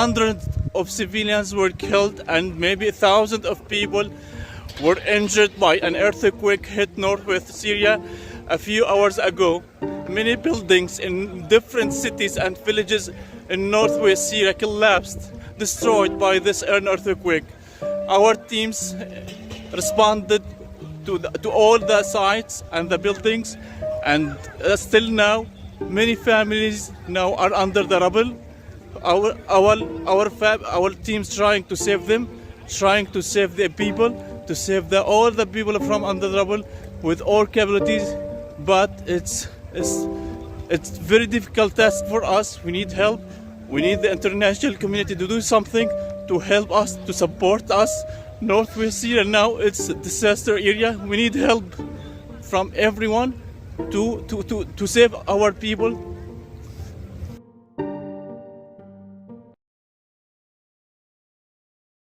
hundreds of civilians were killed and maybe thousands of people were injured by an earthquake hit northwest Syria a few hours ago. Many buildings in different cities and villages in northwest Syria collapsed, destroyed by this earthquake. Our teams responded to all the sites and the buildings, and still now many families now are under the rubble. Our teams trying to save them, trying to save the people, to save all the people from under the rubble with all capabilities, but it's very difficult task for us. We need help. We need the international community to do something to help us, to support us. Northwest Syria now it's a disaster area. We need help from everyone to save our people,